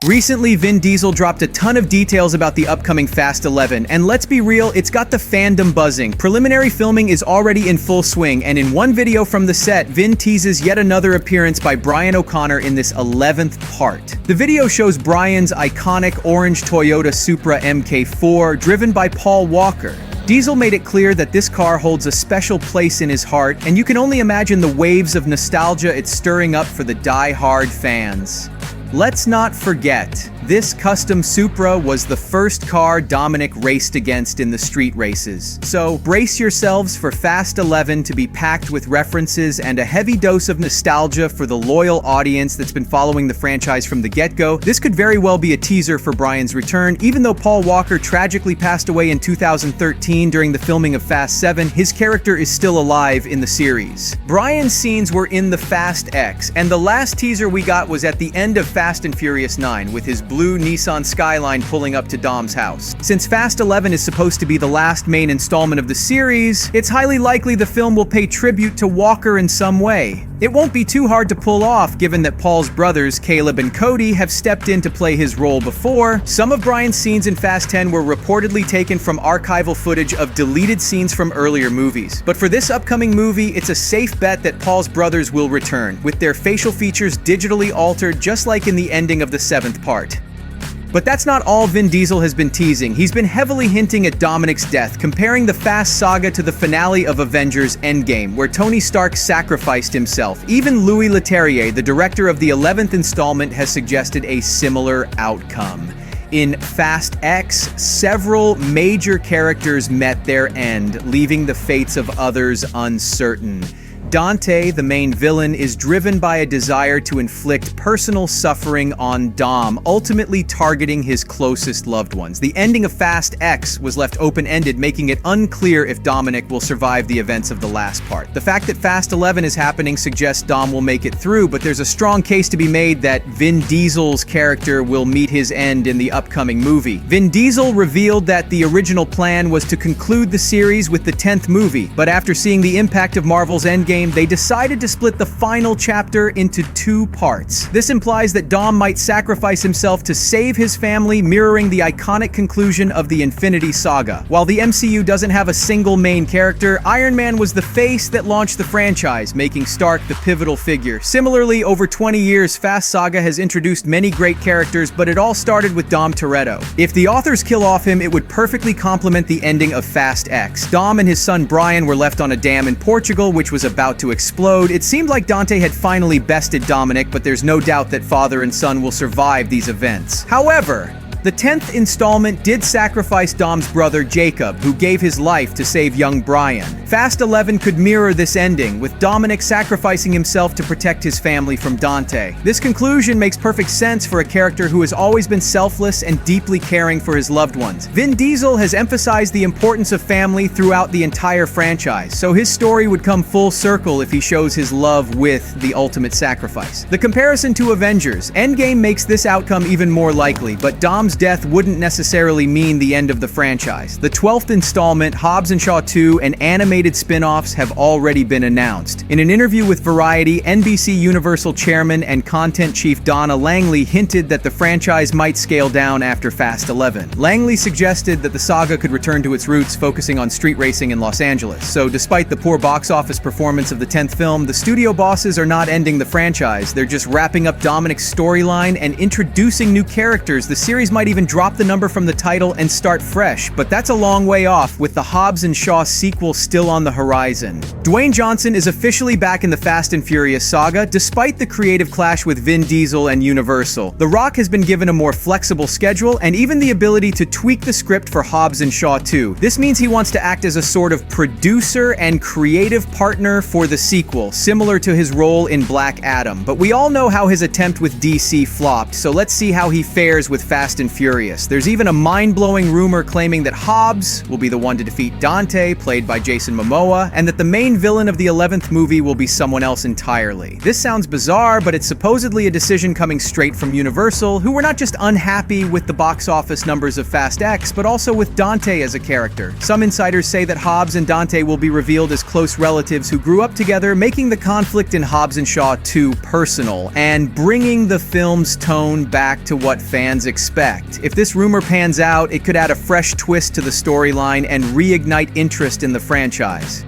Recently, Vin Diesel dropped a ton of details about the upcoming Fast 11, and let's be real, it's got the fandom buzzing. Preliminary filming is already in full swing, and in one video from the set, Vin teases yet another appearance by Brian O'Connor in this 11th part. The video shows Brian's iconic orange Toyota Supra Mk4, driven by Paul Walker. Diesel made it clear that this car holds a special place in his heart, and you can only imagine the waves of nostalgia it's stirring up for the die-hard fans. Let's not forget, this custom Supra was the first car Dominic raced against in the street races. So brace yourselves for Fast 11 to be packed with references and a heavy dose of nostalgia for the loyal audience that's been following the franchise from the get-go. This could very well be a teaser for Brian's return. Even though Paul Walker tragically passed away in 2013 during the filming of Fast 7, his character is still alive in the series. Brian's scenes were in the Fast X, and the last teaser we got was at the end of Fast and Furious 9 with his blue Nissan Skyline pulling up to Dom's house. Since Fast 11 is supposed to be the last main installment of the series, it's highly likely the film will pay tribute to Walker in some way. It won't be too hard to pull off, given that Paul's brothers, Caleb and Cody, have stepped in to play his role before. Some of Brian's scenes in Fast 10 were reportedly taken from archival footage of deleted scenes from earlier movies. But for this upcoming movie, it's a safe bet that Paul's brothers will return, with their facial features digitally altered just like in the ending of the 7th part. But that's not all Vin Diesel has been teasing. He's been heavily hinting at Dominic's death, comparing the Fast saga to the finale of Avengers Endgame, where Tony Stark sacrificed himself. Even Louis Leterrier, the director of the 11th installment, has suggested a similar outcome. In Fast X, several major characters met their end, leaving the fates of others uncertain. Dante, the main villain, is driven by a desire to inflict personal suffering on Dom, ultimately targeting his closest loved ones. The ending of Fast X was left open-ended, making it unclear if Dominic will survive the events of the last part. The fact that Fast 11 is happening suggests Dom will make it through, but there's a strong case to be made that Vin Diesel's character will meet his end in the upcoming movie. Vin Diesel revealed that the original plan was to conclude the series with the 10th movie, but after seeing the impact of Marvel's Endgame, they decided to split the final chapter into 2 parts. This implies that Dom might sacrifice himself to save his family, mirroring the iconic conclusion of the Infinity Saga. While the MCU doesn't have a single main character, Iron Man was the face that launched the franchise, making Stark the pivotal figure. Similarly, over 20 years, Fast Saga has introduced many great characters, but it all started with Dom Toretto. If the authors kill off him, it would perfectly complement the ending of Fast X. Dom and his son Brian were left on a dam in Portugal, which was about to explode. It seemed like Dante had finally bested Dominic, but there's no doubt that father and son will survive these events. However, the 10th installment did sacrifice Dom's brother Jacob, who gave his life to save young Brian. Fast 11 could mirror this ending, with Dominic sacrificing himself to protect his family from Dante. This conclusion makes perfect sense for a character who has always been selfless and deeply caring for his loved ones. Vin Diesel has emphasized the importance of family throughout the entire franchise, so his story would come full circle if he shows his love with the ultimate sacrifice. The comparison to Avengers Endgame makes this outcome even more likely, but Dom's death wouldn't necessarily mean the end of the franchise. The 12th installment, Hobbs and Shaw 2, and animated spin-offs have already been announced. In an interview with Variety, NBC Universal chairman and content chief Donna Langley hinted that the franchise might scale down after Fast 11. Langley suggested that the saga could return to its roots, focusing on street racing in Los Angeles. So despite the poor box office performance of the 10th film, the studio bosses are not ending the franchise. They're just wrapping up Dominic's storyline and introducing new characters. The series might even drop the number from the title and start fresh, but that's a long way off, with the Hobbs and Shaw sequel still on the horizon. Dwayne Johnson is officially back in the Fast and Furious saga, despite the creative clash with Vin Diesel and Universal. The Rock has been given a more flexible schedule and even the ability to tweak the script for Hobbs and Shaw 2. This means he wants to act as a sort of producer and creative partner for the sequel, similar to his role in Black Adam. But we all know how his attempt with DC flopped, so let's see how he fares with Fast and and furious. There's even a mind-blowing rumor claiming that Hobbs will be the one to defeat Dante, played by Jason Momoa, and that the main villain of the 11th movie will be someone else entirely. This sounds bizarre, but it's supposedly a decision coming straight from Universal, who were not just unhappy with the box office numbers of Fast X, but also with Dante as a character. Some insiders say that Hobbs and Dante will be revealed as close relatives who grew up together, making the conflict in Hobbs and Shaw too personal, and bringing the film's tone back to what fans expect. If this rumor pans out, it could add a fresh twist to the storyline and reignite interest in the franchise.